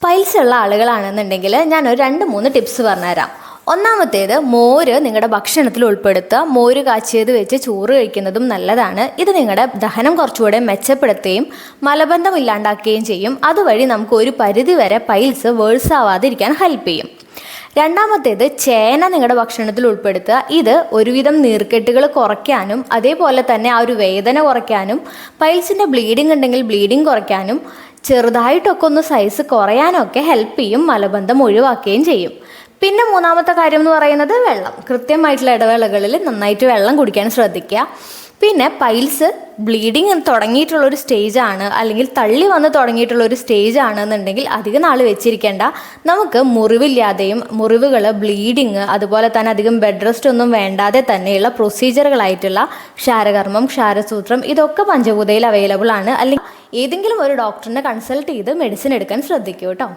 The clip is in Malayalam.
പൈൽസ് ഉള്ള ആളുകളാണെന്നുണ്ടെങ്കിൽ ഞാനൊരു 2-3 ടിപ്സ് പറഞ്ഞുതരാം. ഒന്നാമത്തേത്, മോര് നിങ്ങളുടെ ഭക്ഷണത്തിൽ ഉൾപ്പെടുത്തുക. മോര് കാച്ചിയത് വെച്ച് ചോറ് കഴിക്കുന്നതും നല്ലതാണ്. ഇത് നിങ്ങളുടെ ദഹനം കുറച്ചുകൂടെ മെച്ചപ്പെടുത്തുകയും മലബന്ധം ഇല്ലാണ്ടാക്കുകയും ചെയ്യും. അതുവഴി നമുക്ക് ഒരു പരിധി വരെ പൈൽസ് വേഴ്സ് ആവാതിരിക്കാൻ ഹെൽപ്പ് ചെയ്യും. രണ്ടാമത്തേത്, ചേന നിങ്ങളുടെ ഭക്ഷണത്തിൽ ഉൾപ്പെടുത്തുക. ഇത് ഒരുവിധം നീർക്കെട്ടുകൾ കുറയ്ക്കാനും അതേപോലെ തന്നെ ആ ഒരു വേദന കുറയ്ക്കാനും പൈൽസിൻ്റെ ബ്ലീഡിങ് ഉണ്ടെങ്കിൽ ബ്ലീഡിങ് കുറയ്ക്കാനും ചെറുതായിട്ടൊക്കെ ഒന്ന് സൈസ് കുറയാനൊക്കെ ഹെൽപ്പ് ചെയ്യും, മലബന്ധം ഒഴിവാക്കുകയും ചെയ്യും. പിന്നെ മൂന്നാമത്തെ കാര്യം എന്ന് പറയുന്നത് വെള്ളം. കൃത്യമായിട്ടുള്ള ഇടവേളകളിൽ നന്നായിട്ട് വെള്ളം കുടിക്കാൻ ശ്രദ്ധിക്കുക. പിന്നെ പൈൽസ് ബ്ലീഡിങ് തുടങ്ങിയിട്ടുള്ളൊരു സ്റ്റേജാണ് അല്ലെങ്കിൽ തള്ളി വന്ന് തുടങ്ങിയിട്ടുള്ളൊരു സ്റ്റേജ് ആണെന്നുണ്ടെങ്കിൽ അധികം നാൾ വെച്ചിരിക്കേണ്ട. നമുക്ക് മുറിവില്ലാതെയും മുറിവുകൾ ബ്ലീഡിങ് അതുപോലെ തന്നെ അധികം ബെഡ് റെസ്റ്റ് ഒന്നും വേണ്ടാതെ തന്നെയുള്ള പ്രൊസീജിയറുകളായിട്ടുള്ള ക്ഷാരകർമ്മം, ക്ഷാരസൂത്രം ഇതൊക്കെ പഞ്ചഭൂതയിൽ അവൈലബിൾ ആണ്. അല്ലെങ്കിൽ ഏതെങ്കിലും ഒരു ഡോക്ടറിനെ കൺസൾട്ട് ചെയ്ത് മെഡിസിൻ എടുക്കാൻ ശ്രദ്ധിക്കൂ കേട്ടോ.